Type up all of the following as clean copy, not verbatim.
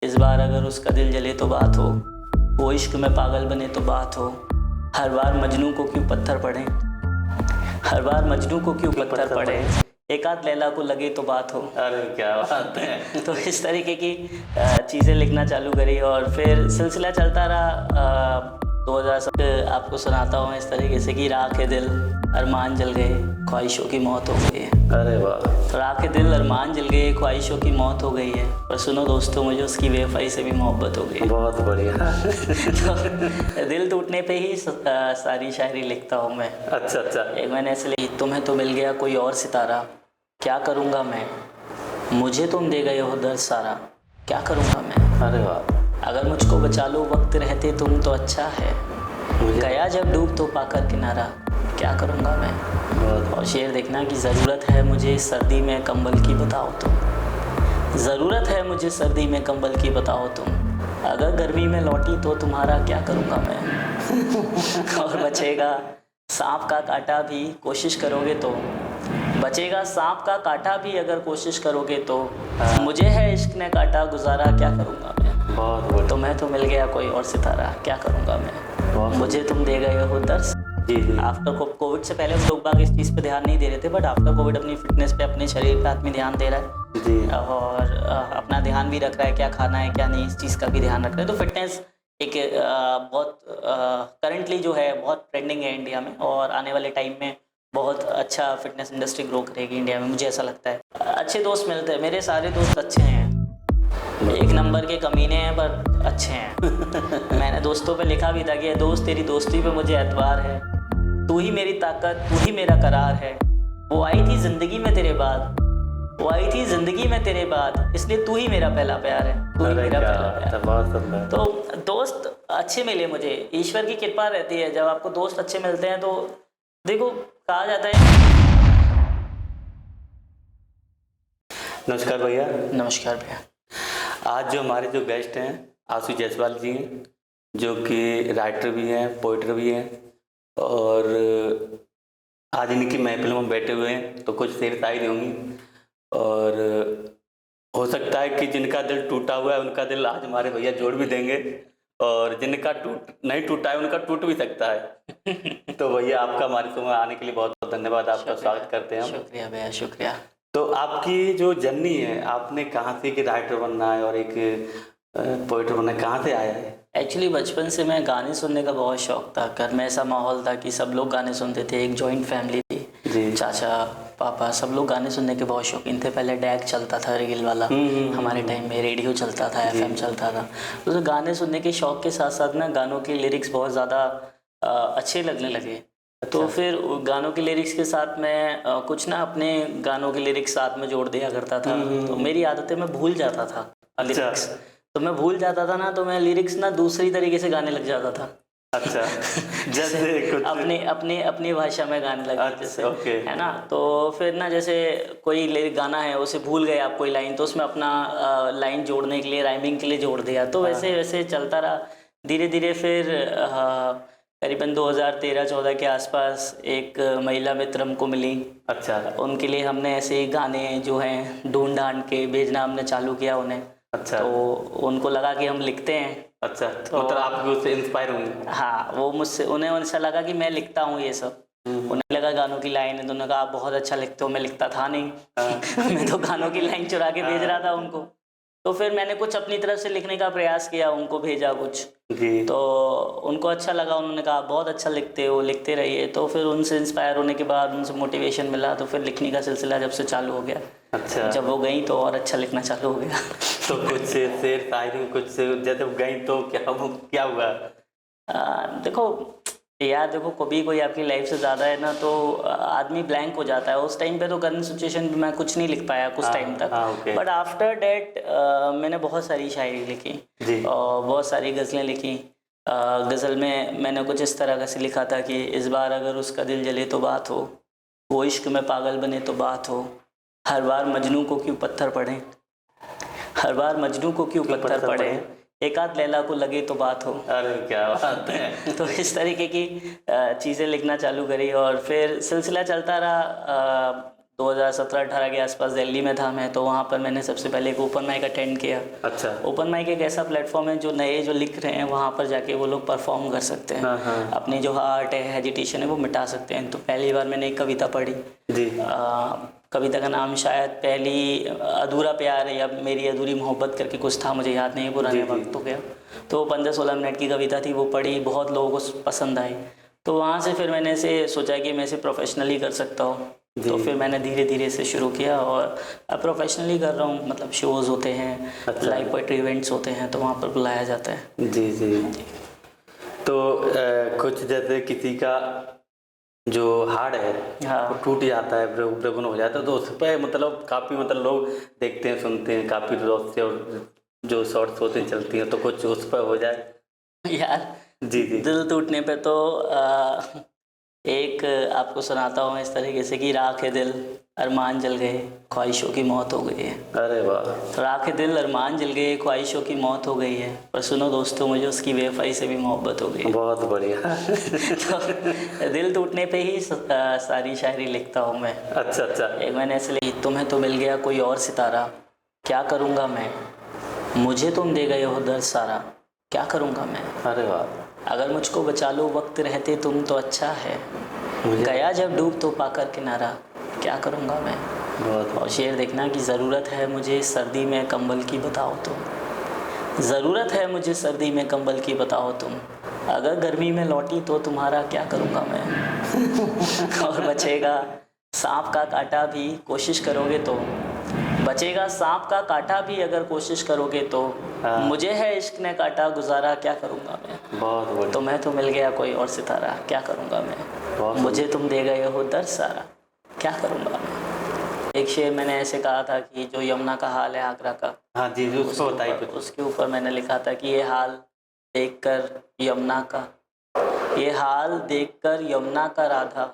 इस बार अगर उसका दिल जले तो बात हो, वो इश्क में पागल बने तो बात हो। हर बार मजनू को क्यों पत्थर पड़े, हर बार मजनू को क्यों पत्थर पड़े, एक आध लैला को लगे तो बात हो। अरे क्या बात है। तो इस तरीके की चीज़ें लिखना चालू करी और फिर सिलसिला चलता रहा। 2007 आपको सुनाता हूँ इस तरीके से कि राख दिल अरमान जल गए, ख्वाहिशों की मौत हो गई है। अरे वाह। राख दिल अरमान जल गए, ख्वाहिशों की मौत हो गई है, पर सुनो दोस्तों मुझे उसकी बेवफाई से भी मोहब्बत हो गई। बहुत बढ़िया। तो दिल टूटने पे ही सारी शायरी लिखता हूँ मैं। अच्छा अच्छा। एक मैंने ऐसे लिखी, तुम्हें तो मिल गया कोई और सितारा, क्या करूँगा मैं, मुझे तुम दे गए हो दर्द सारा, क्या करूँगा मैं। अरे वाह। अगर मुझको बचा लो वक्त रहते तुम तो अच्छा है, गया जब डूब तो पाकर किनारा, क्या करूँगा मैं। और शेर देखना कि ज़रूरत है मुझे सर्दी में कंबल की बताओ तुम, ज़रूरत है मुझे सर्दी में कंबल की बताओ तुम, अगर गर्मी में लौटी तो तुम्हारा क्या करूँगा मैं। और बचेगा सांप का कांटा भी कोशिश करोगे तो, बचेगा सांप का कांटा भी अगर कोशिश करोगे तो, मुझे है इश्क ने काटा गुजारा, क्या करूँगा मैं। बहुत बढ़िया। तुम्हें तो मिल गया कोई और सितारा, क्या करूँगा मैं, मुझे तुम दे गए हो दर्द। जी जी। आफ्टर कोविड से पहले हम लोग बाग इस चीज़ पे ध्यान नहीं दे रहे थे, बट आफ्टर कोविड अपनी फिटनेस पे, अपने शरीर पे आदमी ध्यान दे रहा है जी। और अपना ध्यान भी रख रहा है, क्या खाना है क्या नहीं, इस चीज़ का भी ध्यान रख रहा है। तो फिटनेस एक बहुत करंटली जो है बहुत ट्रेंडिंग है इंडिया में, और आने वाले टाइम में बहुत अच्छा फिटनेस इंडस्ट्री ग्रो करेगी इंडिया में, मुझे ऐसा लगता है। अच्छे दोस्त मिलते हैं, मेरे सारे दोस्त अच्छे हैं, एक नंबर के कमीने हैं पर अच्छे हैं। मैंने दोस्तों पे लिखा भी था कि दोस्त तेरी दोस्ती पे मुझे एतबार है, तू ही मेरी ताकत तू ही मेरा करार है, वो आई थी ज़िंदगी में तेरे बाद, वो आई थी ज़िंदगी में तेरे बाद, इसलिए तू ही मेरा पहला प्यार है, तू ही मेरा पहला प्यार। बहुत सुंदर। तो दोस्त अच्छे मिले मुझे, ईश्वर की कृपा रहती है जब आपको दोस्त अच्छे मिलते हैं। तो देखो कहा जाता है। नमस्कार भैया। नमस्कार भैया। आज जो हमारे जो गेस्ट हैं आशु जायसवाल जी हैं, जो कि राइटर भी हैं, पोइटर भी हैं, और आज इनकी महफिल में बैठे हुए हैं तो कुछ शेर शायरी होंगी, और हो सकता है कि जिनका दिल टूटा हुआ है उनका दिल आज हमारे भैया जोड़ भी देंगे, और जिनका नहीं टूटा है उनका टूट भी सकता है। तो भैया आपका हमारे शो में आने के लिए बहुत बहुत धन्यवाद, आपका स्वागत करते हैं हम। शुक्रिया भैया, शुक्रिया। तो आपकी जो जर्नी है, आपने कहाँ से कि राइटर बनना है और एक पोइटर बनना, कहाँ से आया है? एक्चुअली बचपन से मैं गाने सुनने का बहुत शौक था। घर में ऐसा माहौल था कि सब लोग गाने सुनते थे, एक जॉइंट फैमिली थी जी। चाचा पापा सब लोग गाने सुनने के बहुत शौकीन थे। पहले डैक चलता था रील वाला, हमारे टाइम में रेडियो चलता था, एफएम चलता था। तो गाने सुनने के शौक के साथ साथ ना गानों के लिरिक्स बहुत ज़्यादा अच्छे लगने लगे। तो फिर गानों के लिरिक्स के साथ मैं कुछ ना अपने गानों के लिरिक्स साथ में जोड़ दिया करता था। तो मेरी आदतें मैं भूल जाता था लिरिक्स, तो मैं भूल जाता था ना, तो मैं लिरिक्स ना दूसरी तरीके से गाने लग जाता था। अच्छा। जैसे कुछ अपने अपने अपनी भाषा में गाने लगे। अच्छा, जैसे ओके। है ना, तो फिर ना जैसे कोई लिरिक गाना है उसे भूल गए आप कोई लाइन, तो उसमें अपना लाइन जोड़ने के लिए, राइमिंग के लिए जोड़ दिया। तो वैसे वैसे चलता रहा धीरे धीरे। फिर करीबन 2013-14 के आसपास एक महिला मित्र हमको मिली। अच्छा। उनके लिए हमने ऐसे गाने जो हैं ढूंढ ढांड के भेजना हमने चालू किया उन्हें। अच्छा। तो उनको लगा कि हम लिखते हैं। अच्छा, तो मतलब आप भी उससे इंस्पायर होंगे? हाँ, वो मुझसे उन्हें ऐसा लगा कि मैं लिखता हूँ ये सब। उन्हें लगा गानों की लाइन है, तो उन्होंने कहा आप बहुत अच्छा लिखते हो। मैं लिखता था नहीं। मैं तो गानों की लाइन चुरा के भेज रहा था उनको। तो फिर मैंने कुछ अपनी तरफ से लिखने का प्रयास किया, उनको भेजा कुछ जी। तो उनको अच्छा लगा। उन्होंने कहा बहुत अच्छा लिखते हो, लिखते रहिए। तो फिर उनसे इंस्पायर होने के बाद, उनसे मोटिवेशन मिला, तो फिर लिखने का सिलसिला जब से चालू हो गया। अच्छा। जब वो गई तो और अच्छा लिखना चालू हो गया। तो कुछ शेर शायरी, कुछ जैसे वो गई तो क्या हुआ? देखो यार, देखो कभी कोई आपकी लाइफ से ज़्यादा है ना, तो आदमी ब्लैंक हो जाता है। उस टाइम पे तो करंट सिचुएशन पे मैं कुछ नहीं लिख पाया कुछ टाइम तक। ओके। बट आफ्टर डैट मैंने बहुत सारी शायरी लिखी जी। और बहुत सारी गज़लें लिखी। गज़ल में मैंने कुछ इस तरह का से लिखा था कि इस बार अगर उसका दिल जले तो बात हो, वो इश्क में पागल बने तो बात हो, हर बार मजनू को क्यों पत्थर पड़े, हर बार मजनू को क्यों पत्थर पड़े, एक आध लैला को लगे तो बात हो। अरे क्या बात है। तो इस तरीके की चीज़ें लिखना चालू करी और फिर सिलसिला चलता रहा। 2017-18 के आसपास दिल्ली में था मैं, तो वहाँ पर मैंने सबसे पहले एक ओपन माइक अटेंड किया। अच्छा। ओपन माइक एक ऐसा प्लेटफॉर्म है जो नए जो लिख रहे हैं वहाँ पर जाके वो लोग परफॉर्म कर सकते हैं। हाँ हाँ अपनी जो हार्ट है, हेजिटेशन है, वो मिटा सकते हैं। तो पहली बार मैंने एक कविता पढ़ी। जी। कविता का नाम शायद पहली अधूरा प्यार या मेरी अधूरी मोहब्बत करके कुछ था, मुझे याद नहीं, पुराने जी, जी। वक्त हो गया। तो 15-16 मिनट की कविता थी, वो पढ़ी, बहुत लोगों को पसंद आई। तो वहाँ से फिर मैंने इसे सोचा कि मैं इसे प्रोफेशनली कर सकता हूँ। तो जी। फिर मैंने धीरे धीरे से शुरू किया और अब प्रोफेशनली कर रहा हूँ। मतलब शोज़ होते हैं, अच्छा। लाइव पोएट्री इवेंट्स होते हैं, तो वहाँ पर बुलाया जाता है। जी जी। तो कुछ जैसे किसी का जो हार्ट है हाँ। वो टूट जाता है, ब्रेकन हो जाता है, तो उस पर मतलब काफ़ी मतलब लोग देखते हैं, सुनते हैं, काफ़ी रोज से और जो शॉर्ट्स होते हैं चलती हैं, तो कुछ उस पर हो जाए। यार, जी जी। दिल टूटने पे तो एक आपको सुनाता हूँ इस तरीके से कि राख है दिल, अरमान जल गए, ख्वाहिशों की मौत हो गई है। अरे वाह। तो राख है दिल, अरमान जल गए, ख्वाहिशों की मौत हो गई है, पर सुनो दोस्तों, मुझे उसकी बेवफाई से भी मोहब्बत हो गई है। बहुत बढ़िया। तो दिल टूटने पे ही सारी शायरी लिखता हूँ मैं। अच्छा अच्छा। एक मैंने ऐसे लिखी, तुम्हें तो मिल गया कोई और सितारा, क्या करूँगा मैं, मुझे तुम दे गए हो दर्द सारा, क्या करूँगा मैं, अरे वाह। अगर मुझको बचा लो वक्त रहते तुम तो अच्छा है, मुझे गया जब डूब तो पाकर किनारा, क्या करूँगा मैं। बहुत और शेर देखना कि ज़रूरत है मुझे सर्दी में कंबल की बताओ तुम, ज़रूरत है मुझे सर्दी में कंबल की बताओ तुम, अगर गर्मी में लौटी तो तुम्हारा क्या करूँगा मैं। और बचेगा सांप का काटा भी कोशिश करोगे तो, बचेगा सांप का काटा भी अगर कोशिश करोगे तो, हाँ। मुझे है इश्क ने काटा गुजारा, क्या करूँगा मैं। बहुत बढ़िया। तो मैं तो मिल गया कोई और सितारा, क्या करूँगा मैं, बहुत मुझे तुम दे गए हो दर्द सारा, क्या करूँगा मैं। एक शेर मैंने ऐसे कहा था कि जो यमुना का हाल है आगरा का, हाँ जी जी, उसको बताइए कुछ। उसके ऊपर मैंने लिखा था कि ये हाल देखकर यमुना का, ये हाल देखकर यमुना का राधा,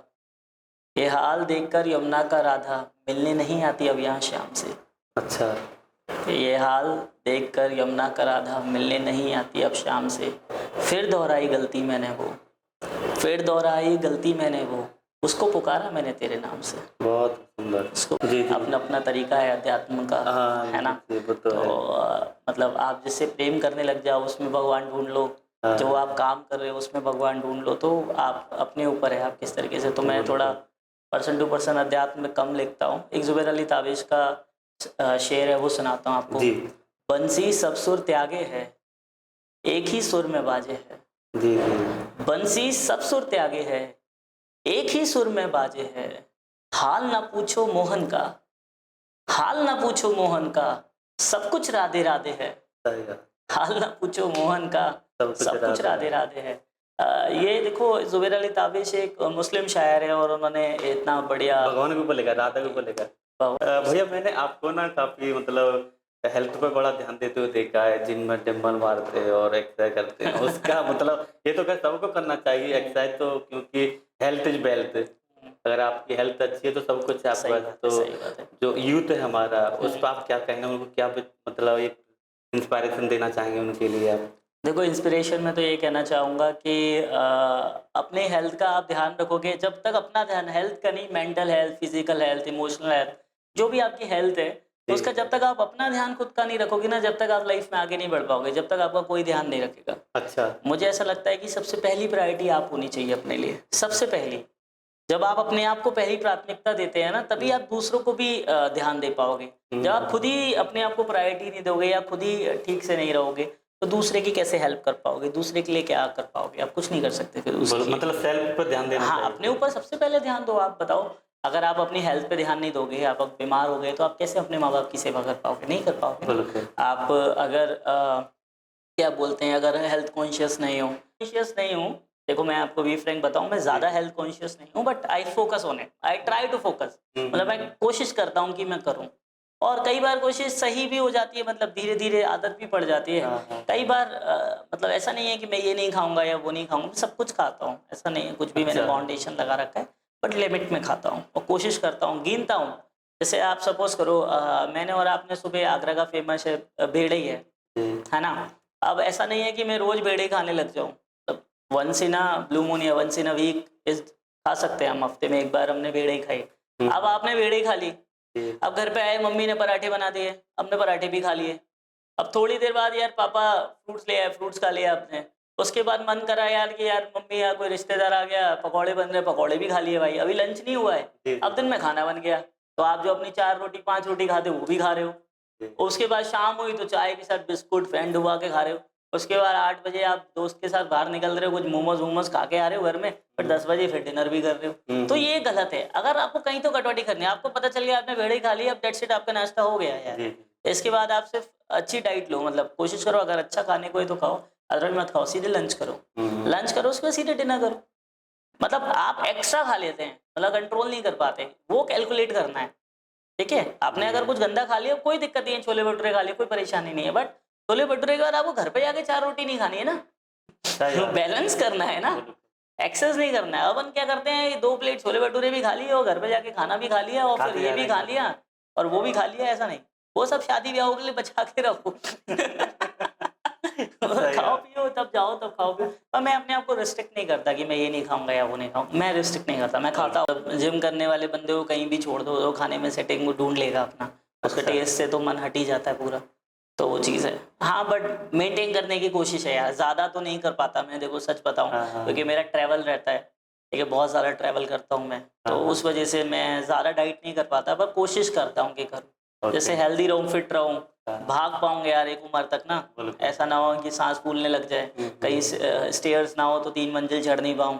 ये हाल देखकर यमुना का राधा, मिलने नहीं आती अब यहाँ शाम से। अच्छा। ये हाल देखकर यमुना का राधा, मिलने नहीं आती अब शाम से, फिर दोहराई गलती मैंने वो, फिर दोहराई गलती मैंने वो, उसको पुकारा मैंने तेरे नाम से। बहुत सुंदर। उसको जी जी। अपना अपना तरीका है अध्यात्म का, हाँ है ना। जी, वो तो है। मतलब आप जिससे प्रेम करने लग जाओ उसमें भगवान ढूंढ लो, हाँ। जो आप काम कर रहे हो उसमें भगवान ढूंढ लो, तो आप अपने ऊपर है आप किस तरीके से। तो मैं थोड़ा पर्सन टू पर्सन अध्यात्म में कम लिखता हूँ। एक जुबैर अली ताबिश का शेर है, वो सुनाता हूँ आपको। जी बंसी सब सुर त्यागे है, एक ही सुर में बाजे है, जी जी। बंसी सब सुर त्यागे है, एक ही सुर में बाजे है, हाल ना पूछो मोहन का, हाल ना पूछो मोहन का, सब कुछ राधे राधे है, सही है। हाल ना पूछो मोहन का, सब कुछ राधे राधे है। ये देखो जुबैर अली ताबिश एक मुस्लिम शायर है और उन्होंने इतना बढ़िया भगवान के ऊपर लिखा, राधा के ऊपर लिखा। भैया मैंने आपको ना काफी मतलब हेल्थ पे बड़ा ध्यान देते हुए देखा है, जिम में डंबल मारते हैं और एक्सरसाइज करते हैं, उसका मतलब ये तो क्या सबको करना चाहिए एक्सरसाइज, तो क्योंकि हेल्थ इज वेल्थ, अगर आपकी हेल्थ अच्छी है तो सब कुछ है आपके सही पास। बात है, तो सही बात है। जो यूथ है हमारा, उस पर आप क्या कहेंगे, उनको क्या मतलब एक इंस्पायरेशन देना चाहेंगे उनके लिए आप। देखो, इंस्पिरेशन में तो ये कहना चाहूँगा कि अपने हेल्थ का आप ध्यान रखोगे, जब तक अपना ध्यान हेल्थ का नहीं, mental health, physical health, emotional health, जो भी आपकी हेल्थ है उसका जब तक आप अपना ध्यान खुद का नहीं रखोगे ना, जब तक आप लाइफ में आगे नहीं बढ़ पाओगे, जब तक आपका कोई ध्यान नहीं रखेगा। अच्छा। मुझे ऐसा लगता है कि सबसे पहली प्रायोरिटी आप होनी चाहिए अपने लिए, सबसे पहली। जब आप अपने आप को पहली प्राथमिकता देते हैं ना, तभी आप दूसरों को भी ध्यान दे पाओगे। जब आप खुद ही अपने आप को प्रायोरिटी नहीं दोगे या खुद ही ठीक से नहीं रहोगे, तो दूसरे की कैसे हेल्प कर पाओगे, दूसरे के लिए क्या कर पाओगे, आप कुछ नहीं कर सकते फिर उसके लिए। मतलब सेल्फ पर ध्यान देना हाँ, चाहिए। अपने ऊपर सबसे पहले ध्यान दो। आप बताओ, अगर आप अपनी हेल्थ पे ध्यान नहीं दोगे, आप अब बीमार हो गए, तो आप कैसे अपने माँ बाप की सेवा कर पाओगे, नहीं कर पाओगे ना। बिल्कुल। आप अगर क्या बोलते हैं, अगर हेल्थ कॉन्शियस नहीं हूँ, देखो मैं आपको भी फ्रैंक बताऊं, मैं ज़्यादा हेल्थ कॉन्शियस नहीं हूँ, but I focus on it, I try to focus. मतलब मैं कोशिश करता हूँ कि मैं करूँ, और कई बार कोशिश सही भी हो जाती है, मतलब धीरे धीरे आदत भी पड़ जाती है। कई बार मतलब ऐसा नहीं है कि मैं ये नहीं खाऊंगा या वो नहीं खाऊंगा, सब कुछ खाता हूँ, ऐसा नहीं है, कुछ भी मैंने अच्छा। फाउंडेशन लगा रखा है, बट लिमिट में खाता हूँ और कोशिश करता हूँ, गिनता हूँ। जैसे आप सपोज करो, मैंने और आपने सुबह आगरा का फेमस है भेड़ ही है ना। अब ऐसा नहीं है कि मैं रोज भेड़े खाने लग जाऊं, मतलब once in a blue moon या वंस इन अ वीक खा सकते हैं हम, हफ्ते में एक बार हमने भेड़े ही खाई, अब आपने भेड़े खा ली, जी। अब घर पे आए मम्मी ने पराठे बना दिए, हमने पराठे भी खा लिए। अब थोड़ी देर बाद यार पापा फ्रूट्स ले आए, फ्रूट्स खा लिया आपने। उसके बाद मन करा यार कि यार मम्मी या कोई रिश्तेदार आ गया, पकौड़े बन रहे, पकौड़े भी खा लिए भाई, अभी लंच नहीं हुआ है, जी। अब दिन में खाना बन गया। तो आप जो अपनी 4 रोटी 5 रोटी खाते हो वो भी खा रहे हो। जी। उसके बाद शाम हुई तो चाय के साथ बिस्कुट फैन डुबा के खा रहे हो। उसके बाद 8 बजे आप दोस्त के साथ बाहर निकल रहे हो, कुछ मोमोज वोमोज खा के आ रहे हो घर में, फिर 10 बजे फिर डिनर भी कर रहे हो। तो ये गलत है। अगर आपको कहीं तो कटौती करनी है, आपको पता चल गया आपने भेड़े खा ली, अब दैट्स इट, आपका नाश्ता हो गया यार। जी। इसके बाद आप सिर्फ अच्छी डाइट लो, मतलब कोशिश करो अगर अच्छा खाने को है तो खाओ, अदरवाइज मत खाओ, सीधे लंच करो। लंच करो उसके बाद सीधे डिनर करो। मतलब आप एक्स्ट्रा खा लेते हैं, मतलब कंट्रोल नहीं कर पाते, वो कैलकुलेट करना है। ठीक है, आपने अगर कुछ गंदा खा लिया कोई दिक्कत नहीं है, छोले भटूरे खा लिए कोई परेशानी नहीं है, बट छोले भटूरे के बाद आपको घर पे जाके 4 रोटी नहीं खानी है ना, सही बात है। बैलेंस करना है ना, एक्सेस नहीं करना है। अपन क्या करते हैं, 2 प्लेट छोले भटूरे भी खा लिए और घर पे जाके खाना भी खा लिया और फिर ये भी खा लिया और वो भी खा लिया, ऐसा नहीं। वो सब शादी ब्याह के लिए बचा के रखो। खाओ पियो तब जाओ, तब खाओ पियो। पर मैं अपने आप को रिस्ट्रिक्ट नहीं करता कि मैं ये नहीं खाऊंगा या वो नहीं खाऊंगा, मैं रिस्ट्रिक्ट नहीं करता, मैं खाता हूँ। जिम करने वाले बंदे को कहीं भी छोड़ दो, वो खाने में सेटिंग वो ढूंढ लेगा अपना, उसके टेस्ट से तो मन हट ही जाता है पूरा। तो वो चीज़ है। हाँ, बट मेंटेन करने की कोशिश है यार, ज़्यादा तो नहीं कर पाता मैं, देखो सच बताऊँ, क्योंकि मेरा ट्रैवल रहता है, ठीक है, बहुत सारा ट्रैवल करता हूँ मैं, तो उस वजह से मैं ज़्यादा डाइट नहीं कर पाता, पर कोशिश करता हूँ कि करूँ, जैसे हेल्दी रहूँ, फिट रहूँ, भाग पाऊंगे यार एक उम्र तक ना, ऐसा ना हो कि सांस फूलने लग जाए, कहीं स्टेयर्स ना हो तो 3 मंजिल चढ़ नहीं पाऊँ,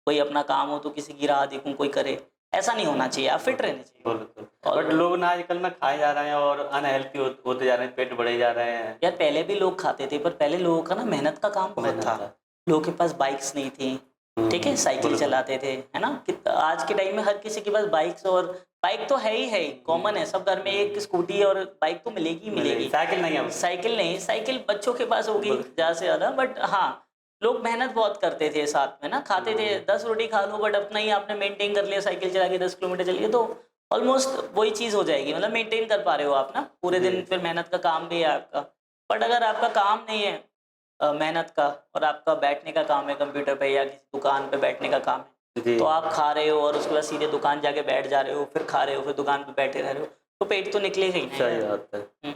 कोई अपना काम हो तो किसी की राह देखूँ कोई करे, ऐसा नहीं होना चाहिए, आप फिट रहने चाहिए। बट लोग ना आजकल ना खाए जा रहे हैं और अनहेल्थी होते जा रहे हैं, पेट बढ़े जा रहे हैं। यार पहले भी लोग खाते थे, पर पहले लोगों का ना मेहनत का काम बहुत था, लोगों के पास बाइक्स नहीं थी, ठीक है, साइकिल चलाते थे, है ना। आज के टाइम में हर किसी के पास बाइक्स, और बाइक तो है ही कॉमन है, सब घर में एक स्कूटी और बाइक तो मिलेगी ही मिलेगी। साइकिल नहीं है, साइकिल बच्चों के पास होगी ज़्यादा से ज़्यादा, बट हाँ लोग मेहनत बहुत करते थे, साथ में ना खाते थे, 10 रोटी खा लो बट अपना ही आपने मेंटेन कर लिया, साइकिल चला के 10 किलोमीटर चलिए तो ऑलमोस्ट वही चीज़ हो जाएगी, मतलब मेंटेन कर पा रहे हो आप ना पूरे दिन, फिर मेहनत का काम भी है आपका। बट अगर आपका काम नहीं है मेहनत का, और आपका बैठने का काम है कंप्यूटर पे या किसी दुकान पे बैठने का काम है, तो आप खा रहे हो और उसके बाद सीधे दुकान जाके बैठ जा रहे हो, फिर खा रहे हो, फिर दुकान पे बैठे रह रहे हो, तो पेट तो निकलेगा ही नहीं। सही बात है।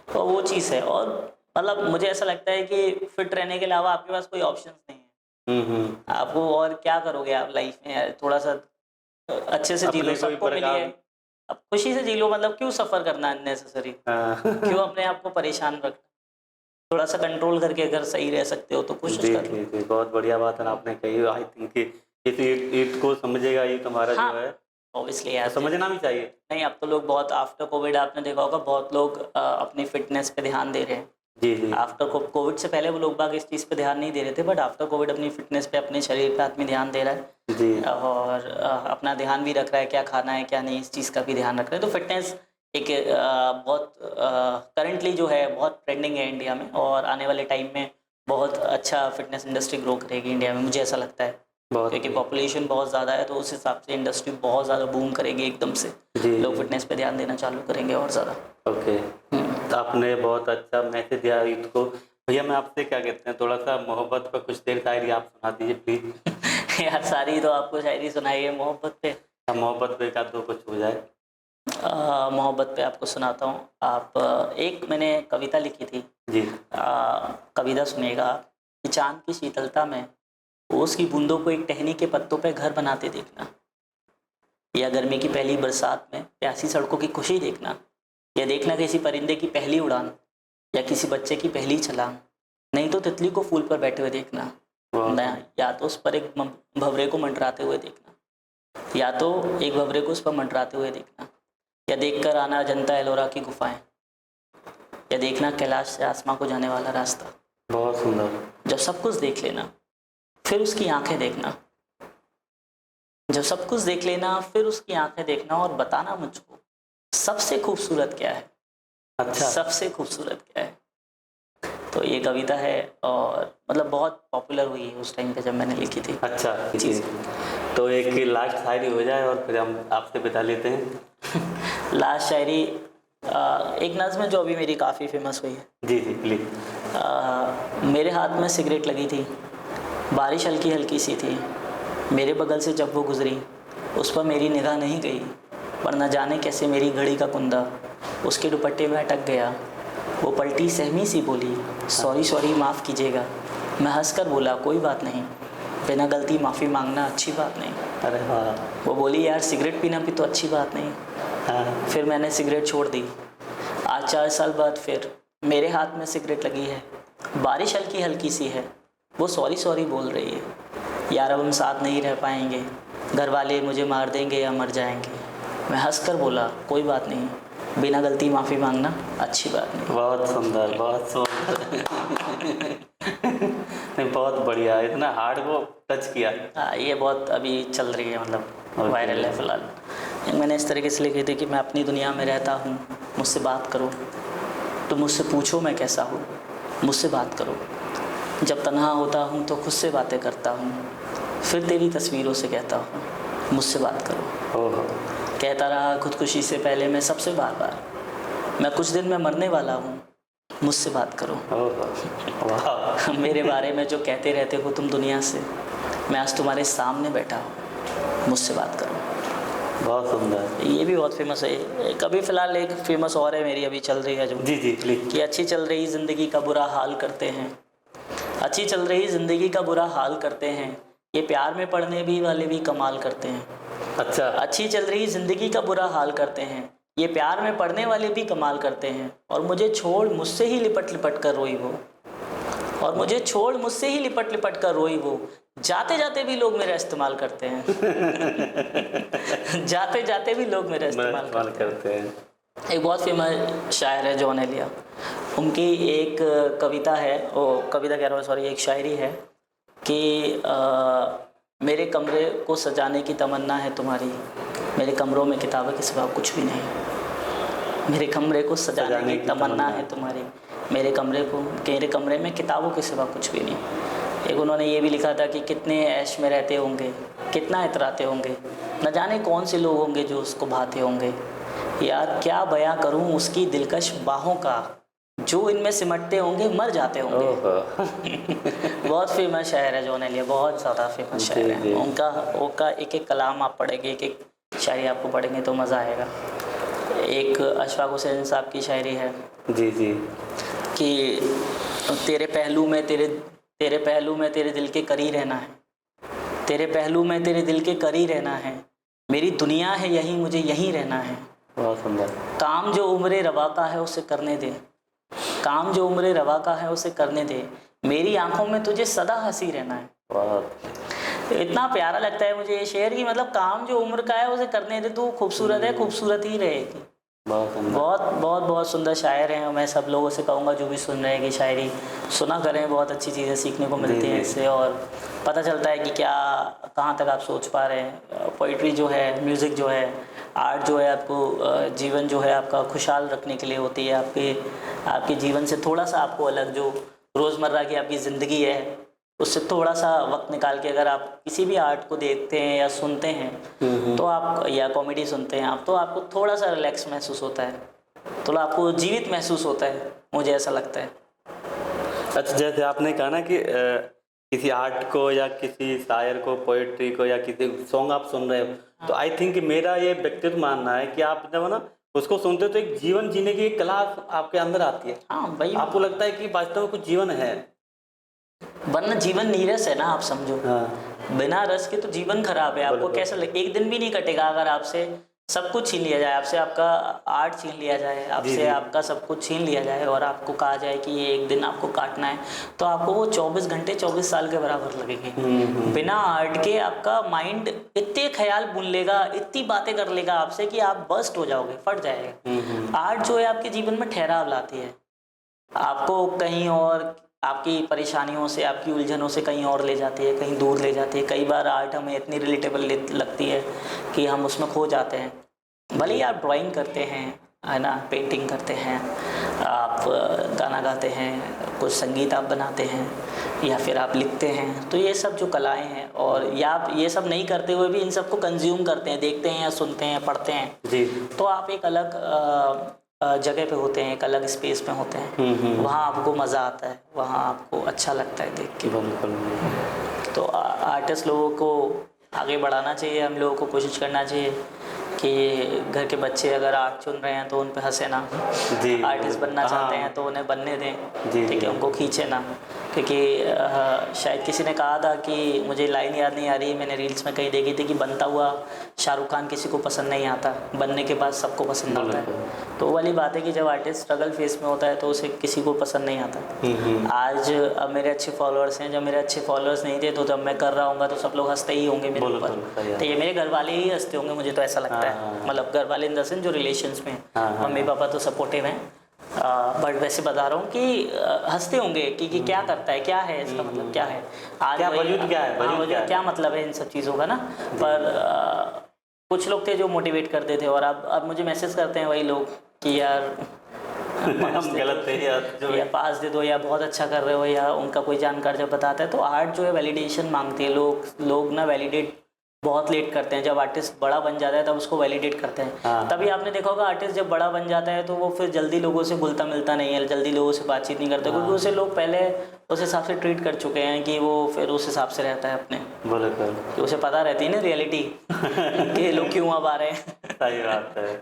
तो वो चीज़ है, और मतलब मुझे ऐसा लगता है कि फिट रहने के अलावा आपके पास कोई ऑप्शन नहीं है। आपको और क्या करोगे आप लाइफ में यार, थोड़ा सा अच्छे से जी लो, सबको मिली है, अब खुशी से जी लो, मतलब क्यों सफ़र करना अननेसेसरी, क्यों अपने आप को परेशान रखना, थोड़ा सा कंट्रोल करके अगर सही रह सकते हो तो कोशिश कर लो। जी, बहुत बढ़िया बात है आपने कही। आई थिंक कि इस ईद को समझेगा ये तुम्हारा हाँ, जो है, ऑब्वियसली यार समझना भी चाहिए। नहीं, अब तो लोग बहुत आफ्टर कोविड आपने देखा होगा, बहुत लोग अपनी फिटनेस पे ध्यान दे रहे हैं। जी। आफ्टर कोविड से पहले वो लोग बाग इस चीज़ पे ध्यान नहीं दे रहे थे, बट आफ्टर कोविड अपनी फिटनेस पे, अपने शरीर पे आदमी ध्यान दे रहा है जी। और अपना ध्यान भी रख रहा है, क्या खाना है क्या नहीं, इस चीज़ का भी ध्यान रख रहा है। तो फिटनेस एक बहुत करंटली जो है बहुत ट्रेंडिंग है इंडिया में, और आने वाले टाइम में बहुत अच्छा फिटनेस इंडस्ट्री ग्रो करेगी इंडिया में, मुझे ऐसा लगता है, क्योंकि पॉपुलेशन बहुत ज़्यादा है, तो उस हिसाब से इंडस्ट्री बहुत ज़्यादा बूम करेगी एकदम से, लोग फिटनेस पे ध्यान देना चालू करेंगे और ज़्यादा। ओके, तो आपने बहुत अच्छा मैसेज दिया यूथ को। भैया मैं आपसे क्या कहते हैं, थोड़ा सा मोहब्बत पर कुछ देर शायरी आप सुना दीजिए प्लीज। यार सारी तो आपको शायरी सुनाई है मोहब्बत पे, मोहब्बत पे का तो कुछ हो जाए। मोहब्बत पे आपको सुनाता हूँ। आप एक मैंने कविता लिखी थी जी। कविता सुनिएगा कि चांद की शीतलता में ओस की बूंदों को एक टहनी के पत्तों पे घर बनाते देखना, या गर्मी की पहली बरसात में प्यासी सड़कों की खुशी देखना, या देखना किसी परिंदे की पहली उड़ान, या किसी बच्चे की पहली छलांग, नहीं तो तितली को फूल पर बैठे हुए देखना, या तो उस पर एक भंवरे को मंडराते हुए देखना, या तो एक भंवरे को उस पर मंडराते हुए देखना, या देखकर आना अजंता एलोरा की गुफाएं, या देखना कैलाश से आसमां को जाने वाला रास्ता। बहुत सुंदर। जब सब कुछ देख लेना फिर उसकी आंखें देखना, जब सब कुछ देख लेना फिर उसकी आंखें देखना, और बताना मुझको सबसे खूबसूरत क्या है। अच्छा, सबसे खूबसूरत क्या है। तो ये कविता है, और मतलब बहुत पॉपुलर हुई है उस टाइम पे जब मैंने लिखी थी। अच्छा जी। तो एक लास्ट शायरी हो जाए और फिर हम आपसे बिता लेते हैं। लास्ट शायरी एक नज़्म है जो अभी मेरी काफ़ी फेमस हुई है। जी प्लीज। मेरे हाथ में सिगरेट लगी थी, बारिश हल्की हल्की सी थी, मेरे बगल से जब वो गुजरी उस पर मेरी निगाह नहीं गई, पर न जाने कैसे मेरी घड़ी का कुंदा उसके दुपट्टे में अटक गया। वो पलटी सहमी सी बोली, सॉरी सॉरी माफ़ कीजिएगा। मैं हंसकर बोला, कोई बात नहीं, बिना गलती माफ़ी मांगना अच्छी बात नहीं। अरे हाँ। वो बोली, यार सिगरेट पीना भी तो अच्छी बात नहीं। हाँ। फिर मैंने सिगरेट छोड़ दी। आज 4 साल बाद फिर मेरे हाथ में सिगरेट लगी है। बारिश हल्की हल्की सी है। वो सॉरी सॉरी बोल रही है। यार अब हम साथ नहीं रह पाएंगे, घर वाले मुझे मार देंगे या मर जाएंगे। मैं हंसकर बोला, कोई बात नहीं, बिना गलती माफ़ी मांगना अच्छी बात नहीं। बहुत सुंदर, बहुत सुंदर। नहीं, बहुत बढ़िया, इतना हार्ड को टच किया। हाँ, ये बहुत अभी चल रही है, मतलब Okay. वायरल है फिलहाल। मैंने इस तरीके से लिखी थी कि मैं अपनी दुनिया में रहता हूँ, मुझसे बात करो, तो मुझसे पूछो मैं कैसा हूँ, मुझसे बात करो। जब तन्हा होता हूँ तो खुद से बातें करता हूँ, फिर तेरी तस्वीरों से कहता हूँ, मुझसे बात करो। ओहो। कहता रहा खुदकुशी से पहले मैं सबसे बार बार, मैं कुछ दिन में मरने वाला हूँ, मुझसे बात करो। ओहो। वाह। मेरे बारे में जो कहते रहते हो तुम दुनिया से, मैं आज तुम्हारे सामने बैठा हूँ, मुझसे बात करो। बहुत सुंदर। ये भी बहुत फेमस है। कभी फ़िलहाल एक फेमस और है मेरी, अभी चल रही है जो, जी जी प्लीज। कि अच्छी चल रही ज़िंदगी का बुरा हाल करते हैं, अच्छी चल रही ज़िंदगी का बुरा हाल करते हैं, ये प्यार में पड़ने भी वाले भी कमाल करते हैं। अच्छा। अच्छी चल रही ज़िंदगी का बुरा हाल करते हैं, ये प्यार में पड़ने वाले भी कमाल करते हैं, और मुझे छोड़ मुझसे ही लिपट लिपट कर रोई वो, और मुझे छोड़ मुझसे ही लिपट लिपट कर रोई वो, जाते जाते भी लोग मेरा इस्तेमाल करते हैं। जाते जाते भी लोग मेरा इस्तेमाल करते हैं। एक बहुत फेमस शायर है जॉन एलिया, उनकी एक कविता है, वो कविता कह रहा हूँ सॉरी, एक शायरी है कि मेरे कमरे को सजाने की तमन्ना है तुम्हारी, मेरे कमरों में किताबों के सिवा कुछ भी नहीं। मेरे कमरे को सजाने की तमन्ना है तुम्हारी, मेरे कमरे में किताबों के सिवा कुछ भी नहीं। एक उन्होंने ये भी लिखा था कि कितने ऐश में रहते होंगे, कितना इतराते होंगे, न जाने कौन से लोग होंगे जो उसको भाते होंगे। यार क्या बयां करूं उसकी दिलकश बाहों का, जो इनमें सिमटते होंगे मर जाते होंगे। बहुत फेमस शायर है जॉन एलिया, बहुत ज़्यादा फेमस शायर है। उनका एक एक कलाम आप पढ़ेंगे, एक एक शायरी आपको पढ़ेंगे तो मज़ा आएगा। एक अशफाक हुसैन साहब की शायरी है जी जी, कि तेरे पहलू में तेरे दिल के करीब रहना है, तेरे पहलू में तेरे दिल के करीब रहना है, मेरी दुनिया है यही, मुझे यहीं रहना है। बहुत सुंदर। काम जो उम्र रवा का है उसे करने दे, काम जो उम्र रवा का है उसे करने दे, मेरी आंखों में तुझे सदा हंसी रहना है। बहुत इतना प्यारा लगता है मुझे ये शेर की, मतलब काम जो उम्र का है उसे करने दे, तू खूबसूरत है, खूबसूरत ही रहेगी। बहुत सुंदर शायर हैं। मैं सब लोगों से कहूँगा जो भी सुन रहे हैं कि शायरी सुना करें, बहुत अच्छी चीज़ें सीखने को मिलती हैं इससे, और पता चलता है कि क्या कहाँ तक आप सोच पा रहे हैं। पोइट्री जो है, म्यूज़िक जो है, आर्ट जो है, आपको जीवन जो है आपका खुशहाल रखने के लिए होती है। आपके जीवन से थोड़ा सा आपको अलग, जो रोज़मर्रा की आपकी ज़िंदगी है उससे थोड़ा सा वक्त निकाल के अगर आप किसी भी आर्ट को देखते हैं या सुनते हैं तो आप, या कॉमेडी सुनते हैं आप, तो आपको थोड़ा सा रिलैक्स महसूस होता है, थोड़ा आपको जीवित महसूस होता है, मुझे ऐसा लगता है। अच्छा, जैसे आपने कहा ना कि किसी आर्ट को या किसी शायर को, पोइट्री को या किसी सॉन्ग आप सुन रहे हो, तो आई थिंक मेरा ये व्यक्तित्व मानना है कि आप जब ना उसको सुनते हो तो एक जीवन जीने की एक कला आपके अंदर आती है। हाँ भाई, आपको लगता है कि वास्तव में कुछ जीवन है, वरना जीवन नीरस है ना, आप समझो। हाँ। बिना रस के तो जीवन खराब है। आपको कैसा लगे, एक दिन भी नहीं कटेगा अगर आपसे सब कुछ छीन लिया जाए, आपसे आपका आर्ट छीन लिया जाए, आपसे आपका सब कुछ छीन लिया जाए, और आपको कहा जाए कि ये एक दिन आपको काटना है, तो आपको वो 24 घंटे 24 साल के बराबर लगेंगे। बिना आर्ट के आपका माइंड इतने ख्याल बुन लेगा, इतनी बातें कर लेगा आपसे कि आप बस्ट हो जाओगे, फट जाएगा। आर्ट जो है आपके जीवन में ठहराव लाती है, आपको कहीं और, आपकी परेशानियों से, आपकी उलझनों से कहीं और ले जाती है, कहीं दूर ले जाती है। कई बार आर्ट हमें इतनी रिलेटेबल लगती है कि हम उसमें खो जाते हैं। भले ही आप ड्राइंग करते हैं, है ना, पेंटिंग करते हैं, आप गाना गाते हैं, कुछ संगीत आप बनाते हैं, या फिर आप लिखते हैं, तो ये सब जो कलाएं हैं, और या आप ये सब नहीं करते हुए भी इन सब को कंज्यूम करते हैं, देखते हैं या सुनते हैं, पढ़ते हैं जी, तो आप एक अलग जगह पे होते हैं, एक अलग स्पेस में होते हैं। वहाँ आपको मज़ा आता है, वहाँ आपको अच्छा लगता है देख के। तो आर्टिस्ट लोगों को आगे बढ़ाना चाहिए, हम लोगों को कोशिश करना चाहिए कि घर के बच्चे अगर आर्ट चुन रहे हैं तो उन पे हंसे ना, जी आर्टिस्ट बनना हाँ। चाहते हैं तो उन्हें बनने दें, जी, ठीक जी। है, उनको खींचे ना। क्योंकि शायद किसी ने कहा था कि मुझे लाइन याद नहीं आ रही, मैंने रील्स में कहीं देखी थी कि बनता हुआ शाहरुख खान किसी को पसंद नहीं आता, बनने के बाद सबको पसंद आता है। तो वो वाली बात है कि जब आर्टिस्ट स्ट्रगल फेस में होता है तो उसे किसी को पसंद नहीं आता। आज अब मेरे अच्छे फॉलोअर्स हैं, जब मेरे अच्छे फॉलोअर्स नहीं थे तो जब मैं कर रहा हूँगा तो सब लोग हंसते ही होंगे मेरे बिल्कुल, ऊपर, सही है। तो ये मेरे घर वाले ही हंसते होंगे, मुझे तो ऐसा लगता है। हाँ। मतलब घर वाले इन द सेंस जो रिलेशंस में हाँ। मम्मी पापा तो सपोर्टिव हैं, बट वैसे बता रहा हूँ कि हंसते होंगे कि क्या करता है, क्या है इसका मतलब, क्या है आज क्या वही- वजूद क्या है, हाँ, वजूद क्या है? क्या मतलब है इन सब चीज़ों का ना। पर कुछ लोग थे जो मोटिवेट करते थे, और अब मुझे मैसेज करते हैं वही लोग कि यार हम गलत थे यार, जो या पास दे दो, या बहुत अच्छा कर रहे हो, या उनका कोई जानकार जब बताता है। तो आर्ट जो है वैलिडेशन मांगती है, लोग ना वैलिडेट बहुत लेट करते हैं। जब आर्टिस्ट बड़ा बन जाता है तब उसको वैलिडेट करते हैं। हाँ। तभी आपने देखा होगा आर्टिस्ट जब बड़ा बन जाता है तो वो फिर जल्दी लोगों से घुलता मिलता नहीं है, जल्दी लोगों से बातचीत नहीं करता, क्योंकि उसे लोग पहले उस हिसाब से ट्रीट कर चुके हैं कि वो फिर उस हिसाब से रहता है अपने, बिल्कुल कि उसे पता रहती है ना रियलिटी कि लोग क्यों अब आ रहे हैं। सही बात है।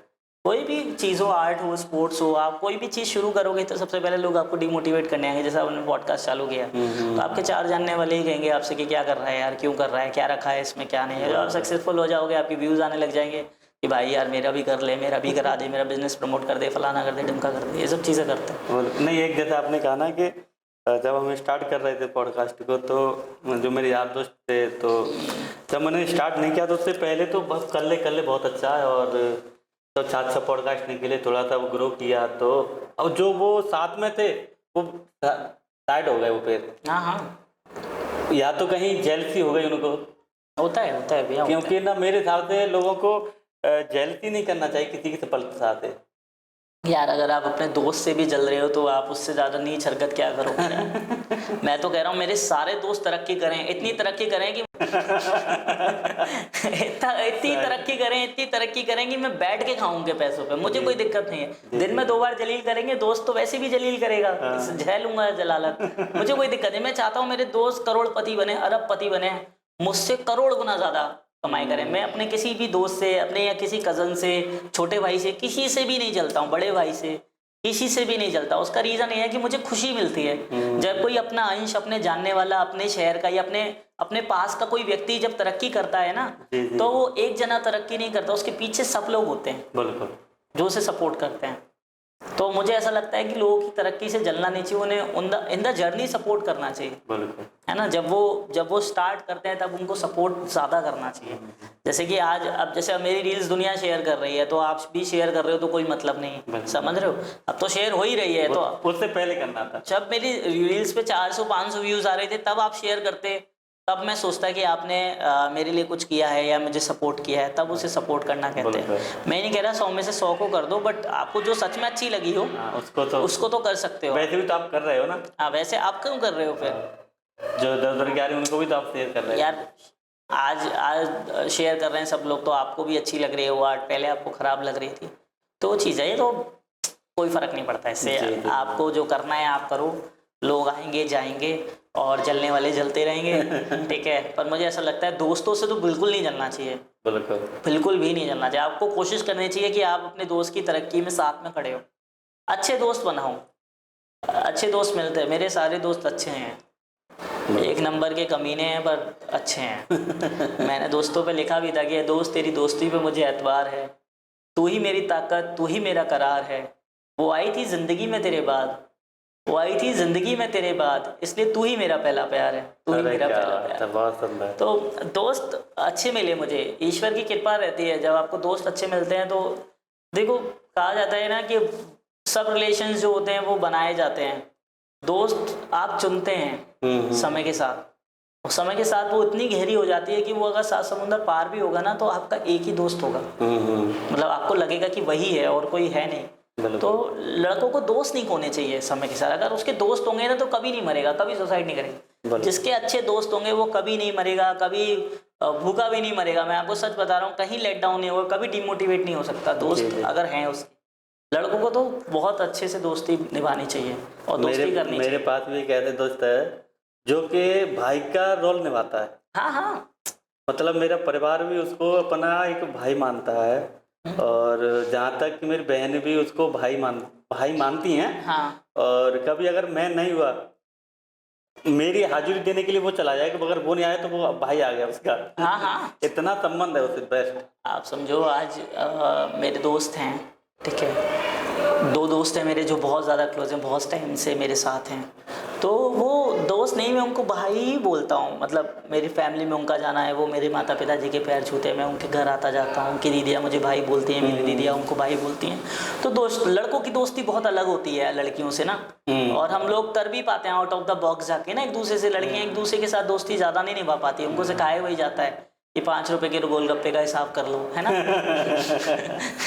कोई भी चीज़ हो, आर्ट हो, स्पोर्ट्स हो, आप कोई भी चीज़ शुरू करोगे तो सबसे पहले लोग आपको डिमोटिवेट करने आएंगे। जैसे आपने पॉडकास्ट चालू किया तो आपके 4 जानने वाले ही कहेंगे आपसे कि क्या कर रहा है यार, क्यों कर रहा है, क्या रखा है इसमें, क्या नहीं है। जब आप सक्सेसफुल हो जाओगे आपके व्यूज़ आने लग जाएंगे कि भाई यार मेरा भी कर ले, मेरा भी करा दे, मेरा बिजनेस प्रमोट कर दे, फलाना कर दे, ढिमका कर दे, ये सब चीज़ें करते हैं। नहीं, एक जैसे आपने कहा ना कि जब हम स्टार्ट कर रहे थे पॉडकास्ट को, तो जो मेरे यार दोस्त थे, तो जब मैंने स्टार्ट नहीं किया तो उससे पहले तो बस कर ले बहुत अच्छा है, और तो अच्छा पॉडकास्ट निकले, थोड़ा सा वो ग्रो किया, तो अब जो वो साथ में थे वो साइड हो गए वो फिर, हाँ हाँ, या तो कहीं जेलसी हो गई उनको, होता है भैया, होता है। क्योंकि ना मेरे हिसाब से लोगों को जेलसी नहीं करना चाहिए किसी की सफलता के साथ। यार अगर आप अपने दोस्त से भी जल रहे हो तो आप उससे ज़्यादा नीच हरकत क्या करोगे यार। मैं तो कह रहा हूँ मेरे सारे दोस्त तरक्की करें, इतनी तरक्की करें कि इतनी तरक्की करें कि मैं बैठ के खाऊंगे पैसों पे, मुझे कोई दिक्कत नहीं है। दिन में 2 बार जलील करेंगे, दोस्त तो वैसे भी जलील करेगा, झेल लूंगा जलालत, मुझे कोई दिक्कत नहीं। मैं चाहता हूँ मेरे दोस्त करोड़पति बने, अरबपति बने, मुझसे करोड़ गुना ज़्यादा कमाई करें। मैं अपने किसी भी दोस्त से, अपने या किसी कज़न से, छोटे भाई से, किसी से भी नहीं जलता हूँ, बड़े भाई से, किसी से भी नहीं जलता। उसका रीज़न ये है कि मुझे खुशी मिलती है जब कोई अपना अंश, अपने जानने वाला, अपने शहर का या अपने पास का कोई व्यक्ति जब तरक्की करता है ना, तो वो एक जना तरक्की नहीं करता, उसके पीछे सब लोग होते हैं बिल्कुल जो उसे सपोर्ट करते हैं। तो मुझे ऐसा लगता है कि लोगों की तरक्की से जलना नहीं चाहिए, उन्हें इन द जर्नी सपोर्ट करना चाहिए, बिल्कुल, है ना। जब वो स्टार्ट करते हैं तब उनको सपोर्ट ज़्यादा करना चाहिए। जैसे कि आज अब जैसे अब मेरी रील्स दुनिया शेयर कर रही है तो आप भी शेयर कर रहे हो तो कोई मतलब नहीं, समझ रहे हो। अब तो शेयर हो ही रही है, तो उससे पहले करना था। जब मेरी रील्स पे 400-500 व्यूज़ आ रहे थे तब आप शेयर करते, तब मैं सोचता कि आपने मेरे लिए कुछ किया है या मुझे सपोर्ट किया है, तब उसे सपोर्ट करना कहते हैं। मैं नहीं कह रहा 100 में से 100 को कर दो, बट आपको जो सच में अच्छी लगी हो उसको तो कर सकते हो। वैसे भी तो आप कर रहे हो ना। हाँ, वैसे आप क्यों कर रहे हो फिर, जो इधर की आ रही है उनको भी तो आप शेयर कर रहे हैं यार। आज शेयर कर रहे हैं सब लोग तो आपको भी अच्छी लग रही है वो आर्ट, पहले आपको ख़राब लग रही थी, तो वो चीज़ है, ये तो कोई फ़र्क नहीं पड़ता इससे। आपको जो करना है आप करो, लोग आएंगे जाएंगे और जलने वाले जलते रहेंगे, ठीक है। पर मुझे ऐसा लगता है दोस्तों से तो बिल्कुल नहीं जलना चाहिए, बिल्कुल भी नहीं जलना चाहिए। आपको कोशिश करनी चाहिए कि आप अपने दोस्त की तरक्की में साथ में खड़े हो, अच्छे दोस्त बनाओ। अच्छे दोस्त मिलते हैं, मेरे सारे दोस्त अच्छे हैं, एक नंबर के कमीने हैं पर अच्छे हैं। मैंने दोस्तों पे लिखा भी था कि दोस्त तेरी दोस्ती पे मुझे एतबार है, तू ही मेरी ताकत, तू ही मेरा करार है। वो आई थी जिंदगी में तेरे बाद, वो आई थी जिंदगी में तेरे बाद, इसलिए तू ही मेरा पहला प्यार है, तू ही मेरा पहला प्यार। बहुत सुंदर। तो दोस्त अच्छे मिले मुझे, ईश्वर की कृपा रहती है। जब आपको दोस्त अच्छे मिलते हैं तो देखो, कहा जाता है ना कि सब रिलेशंस जो होते हैं वो बनाए जाते हैं, दोस्त आप चुनते हैं समय के साथ, और समय के साथ वो इतनी गहरी हो जाती है कि वो अगर 7 समुंदर पार भी होगा ना तो आपका एक ही दोस्त होगा। मतलब आपको लगेगा कि वही है और कोई है नहीं। तो लड़कों को दोस्त नहीं खोने चाहिए समय के साथ। अगर उसके दोस्त होंगे ना तो कभी नहीं मरेगा, कभी सुसाइड नहीं करेगा। जिसके अच्छे दोस्त होंगे वो कभी नहीं मरेगा, कभी भूखा भी नहीं मरेगा। मैं आपको सच बता रहा हूँ, कहीं लेट डाउन नहीं होगा, कभी डिमोटिवेट नहीं हो सकता दोस्त अगर हैं उसके। लड़कों को तो बहुत अच्छे से दोस्ती निभानी चाहिए और दोस्ती करनी चाहिए। मेरे पास भी एक ऐसे दोस्त है जो कि भाई का रोल निभाता है। हाँ हाँ, मतलब मेरा परिवार भी उसको अपना एक भाई मानता है, और जहाँ तक कि मेरी बहन भी उसको भाई मानती हैं। हाँ और कभी अगर मैं नहीं हुआ, मेरी हाजिरी देने के लिए वो चला जाएगा, अगर वो नहीं आया तो वो भाई आ गया उसका। हाँ हाँ। इतना संबंध है उससे, बेस्ट। आप समझो आज मेरे दोस्त हैं, ठीक है, 2 दोस्त हैं मेरे जो बहुत ज़्यादा क्लोज हैं, बहुत टाइम से मेरे साथ हैं। तो वो दोस्त नहीं, मैं उनको भाई ही बोलता हूँ। मतलब मेरी फैमिली में उनका जाना है, वो मेरे माता पिताजी के पैर छूते हैं, मैं उनके घर आता जाता हूँ। उनकी दीदियाँ मुझे भाई बोलती हैं, मेरी दीदियाँ उनको भाई बोलती हैं। तो दोस्त, लड़कों की दोस्ती बहुत अलग होती है लड़कियों से ना। और हम लोग कर भी पाते हैं आउट ऑफ द बॉक्स जाके ना एक दूसरे से। लड़कियाँ एक दूसरे के साथ दोस्ती ज़्यादा नहीं निभा पाती, उनको सिखाया वही जाता है कि 5 रुपए के गोलगप्पे का हिसाब कर लो, है ना।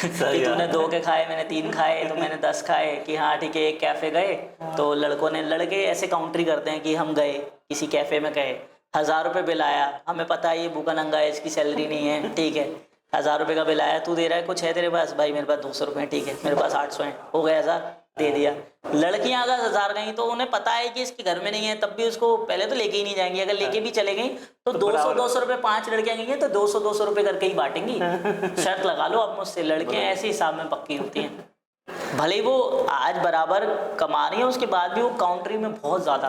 कि तूने 2 के खाए, मैंने 3 खाए, तो मैंने 10 खाए, कि हाँ ठीक है। एक कैफ़े गए तो लड़के ऐसे काउंट्री करते हैं कि हम गए किसी कैफ़े में, गए 1000 रुपये बिल आया, हमें पता है ये भूखा नंगा है, इसकी सैलरी नहीं है, ठीक है, 1000 रुपये का बिल आया, तू दे रहा है, कुछ है तेरे पास? भाई मेरे पास 200 रुपये हैं, ठीक है, मेरे पास 800 हैं, हो गया 1000, दे दिया। लड़कियां अगर 1000 गई तो उन्हें पता है कि इसके घर में नहीं है, तब भी उसको पहले तो लेके ही नहीं जाएंगी। अगर लेके भी चले गई तो 200 रुपये, 5 लड़कियां गई हैं तो 200 रुपये करके ही बांटेंगी। शर्त लगा लो अब मुझसे, लड़कियां ऐसे हिसाब में पक्की होती हैं। भले ही वो आज बराबर कमा रही है, उसके बाद भी वो काउंट्री में बहुत ज्यादा।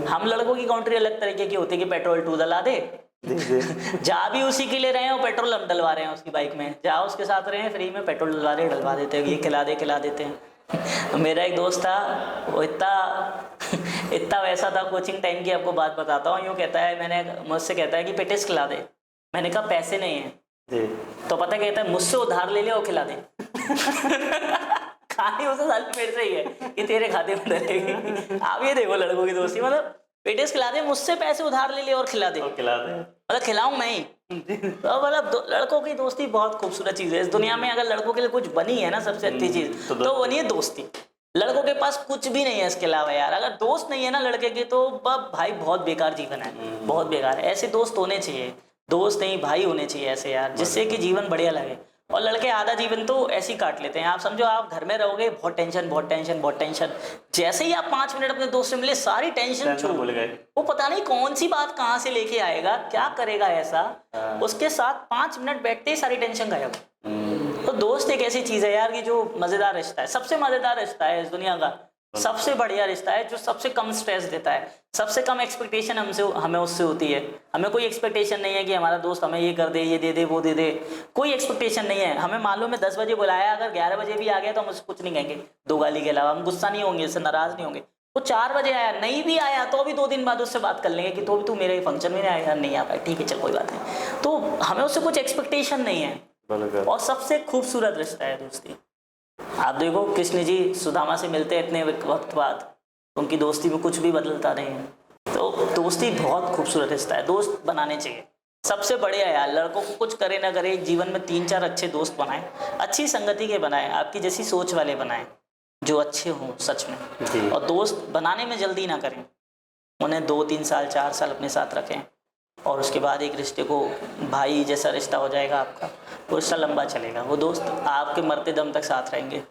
हम लड़कों की काउंट्री अलग तरीके की होती है कि पेट्रोल तू डला दे, जा भी उसी के लिए रहे हैं और पेट्रोल हम डलवा रहे हैं उसकी बाइक में, जा उसके साथ रहे हैं, फ्री में पेट्रोल डलवा देते हैं, ये खिला देते हैं। मेरा एक दोस्त था, वो इतना वैसा था, कोचिंग टाइम की आपको बात बताता हूँ। यूँ कहता है, मुझसे कहता है कि पेटिस खिला दे। मैंने कहा पैसे नहीं है, तो पता कहता है मुझसे उधार ले ले और खिला दे। खाने उसे साल मेरे से ही है कि तेरे खाते में डलेगी। आप ये देखो लड़कों की दोस्ती, मतलब पेटिस खिला दे, मुझसे पैसे उधार ले ले और खिला दे, मतलब खिलाऊं मैं ही। तो मतलब लड़कों की दोस्ती बहुत खूबसूरत चीज है इस दुनिया में। अगर लड़कों के लिए कुछ बनी है ना सबसे अच्छी चीज, तो बनी है दोस्ती। लड़कों के पास कुछ भी नहीं है इसके अलावा यार। अगर दोस्त नहीं है ना लड़के के, तो भाई बहुत बेकार जीवन है, बहुत बेकार है। ऐसे दोस्त होने चाहिए, दोस्त नहीं भाई होने चाहिए ऐसे यार, जिससे कि जीवन बढ़िया लगे। और लड़के आधा जीवन तो ऐसे ही काट लेते हैं। आप समझो, आप घर में रहोगे, बहुत टेंशन, जैसे ही आप 5 मिनट अपने दोस्त से मिले, सारी टेंशन भूल गए। वो पता नहीं कौन सी बात कहाँ से लेके आएगा, क्या करेगा ऐसा, उसके साथ 5 मिनट बैठते ही सारी टेंशन गायब। तो दोस्त एक ऐसी चीज है यार कि जो मजेदार रिश्ता है, सबसे मजेदार रिश्ता है इस दुनिया का, सबसे बढ़िया रिश्ता है, जो सबसे कम स्ट्रेस देता है, सबसे कम एक्सपेक्टेशन हमें उससे होती है। हमें कोई एक्सपेक्टेशन नहीं है कि हमारा दोस्त हमें ये कर दे, ये दे दे, वो दे दे, कोई एक्सपेक्टेशन नहीं है। हमें मालूम है 10 बजे बुलाया, अगर 11 बजे भी आ गया तो हम उससे कुछ नहीं कहेंगे, 2 गाली के अलावा। हम गुस्सा नहीं होंगे, उससे नाराज नहीं होंगे। वो 4 बजे आया, नहीं भी आया तो भी 2 दिन बाद उससे बात कर लेंगे कि तो भी तू मेरे फंक्शन में नहीं आया, नहीं आ पाया, ठीक है चल कोई बात नहीं। तो हमें उससे कुछ एक्सपेक्टेशन नहीं है, और सबसे खूबसूरत रिश्ता है दोस्ती। आप देखो कृष्ण जी सुदामा से मिलते हैं इतने वक्त बाद, उनकी दोस्ती में कुछ भी बदलता नहीं है। तो दोस्ती बहुत खूबसूरत रिश्ता है, दोस्त बनाने चाहिए। सबसे बढ़िया यार, लड़कों को कुछ करे ना करे, जीवन में 3-4 अच्छे दोस्त बनाएं, अच्छी संगति के बनाएं, आपकी जैसी सोच वाले बनाएं, जो अच्छे हों सच में। और दोस्त बनाने में जल्दी ना करें, उन्हें 2-3 साल 4 साल अपने साथ रखें, और उसके बाद एक रिश्ते को भाई जैसा रिश्ता हो जाएगा आपका, वो रिश्ता लंबा चलेगा। वो दोस्त आपके मरते दम तक साथ रहेंगे,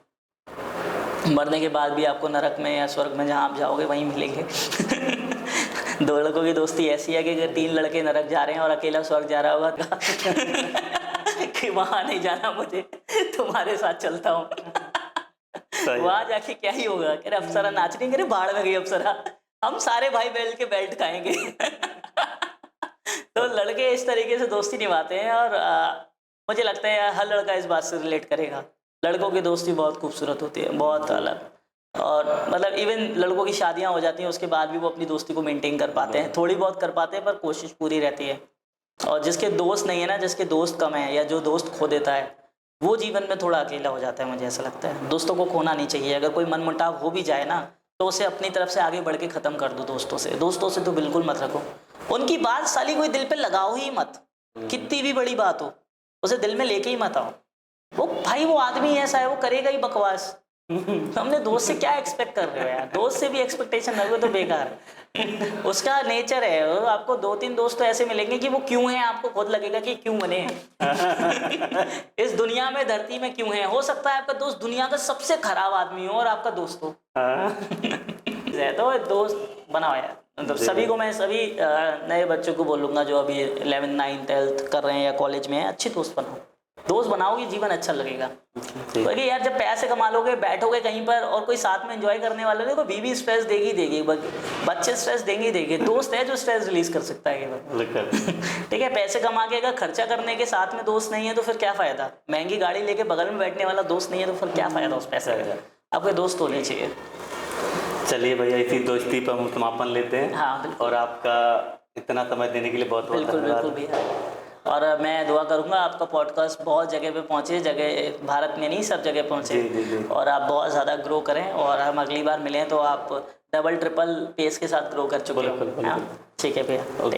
मरने के बाद भी आपको नरक में या स्वर्ग में जहाँ आप जाओगे वहीं मिलेंगे। 2 लड़कों की दोस्ती ऐसी है कि अगर 3 लड़के नरक जा रहे हैं और अकेला स्वर्ग जा रहा होगा कि वहाँ नहीं जाना मुझे, तुम्हारे साथ चलता हूँ। वहाँ जाके क्या ही होगा, कह रहे अप्सरा नाच रही, कह रहे बाढ़ में गई अप्सरा, हम सारे भाई बैल के बेल्ट खाएंगे। तो लड़के इस तरीके से दोस्ती निभाते हैं, और मुझे लगता है हर लड़का इस बात से रिलेट करेगा। लड़कों की दोस्ती बहुत खूबसूरत होती है, बहुत अलग। और मतलब इवन लड़कों की शादियां हो जाती हैं, उसके बाद भी वो अपनी दोस्ती को मेंटेन कर पाते हैं, थोड़ी बहुत कर पाते हैं, पर कोशिश पूरी रहती है। और जिसके दोस्त नहीं है ना, जिसके दोस्त कम है, या जो दोस्त खो देता है, वो जीवन में थोड़ा अकेला हो जाता है, मुझे ऐसा लगता है। दोस्तों को खोना नहीं चाहिए। अगर कोई मनमुटाव हो भी जाए ना, तो उसे अपनी तरफ से आगे बढ़ के ख़त्म कर दो। दोस्तों से तो बिल्कुल मत रखो, उनकी बात साली कोई दिल पे लगाओ ही मत, कितनी भी बड़ी बात हो, उसे दिल में लेके ही मत आओ। वो भाई वो आदमी ऐसा है, वो करेगा ही बकवास। हमने दोस्त से क्या एक्सपेक्ट कर रहे हो यार, दोस्त से भी एक्सपेक्टेशन रखो तो बेकार। उसका नेचर है, वो आपको 2-3 दोस्त तो ऐसे मिलेंगे कि वो क्यों हैं, आपको खुद लगेगा कि क्यों बने हैं। इस दुनिया में, धरती में क्यों है। हो सकता है आपका दोस्त दुनिया का सबसे खराब आदमी हो और आपका दोस्त हो। तो दोस्त बनाओ यार। मतलब सभी को, मैं सभी नए बच्चों को बोलूँगा जो अभी 11th 9th 12th कर रहे हैं या कॉलेज में हैं, अच्छे दोस्त बनाओ, दोस्त बनाओगे जीवन अच्छा लगेगा। क्योंकि यार जब पैसे कमा लोगे, बैठोगे कहीं पर और कोई साथ में एंजॉय करने वाला देखो, बीवी स्ट्रेस देगी देगी, बच्चे स्ट्रेस देंगे देंगे, दोस्त है जो स्ट्रेस रिलीज कर सकता है केवल। ठीक है, पैसे कमा के अगर खर्चा करने के साथ में दोस्त नहीं है तो फिर क्या फायदा। महंगी गाड़ी लेके बगल में बैठने वाला दोस्त नहीं है तो फिर क्या फायदा उस पैसे का। आपके दोस्त होने चाहिए। चलिए भैया, इसी दोस्ती पर हम समापन लेते हैं। हाँ बिल्कुल। और आपका इतना समय देने के लिए बहुत बहुत बिल्कुल धन्यवाद। बिल्कुल भैया। और मैं दुआ करूंगा आपका पॉडकास्ट बहुत जगह पे पहुंचे, जगह भारत में नहीं सब जगह पहुंचे। जी, जी, जी। और आप बहुत ज़्यादा ग्रो करें, और हम अगली बार मिलें तो आप डबल ट्रिपल पेस के साथ ग्रो कर चुके बिल्कुल, हो। बिल्कुल। हाँ ठीक है भैया। ओके।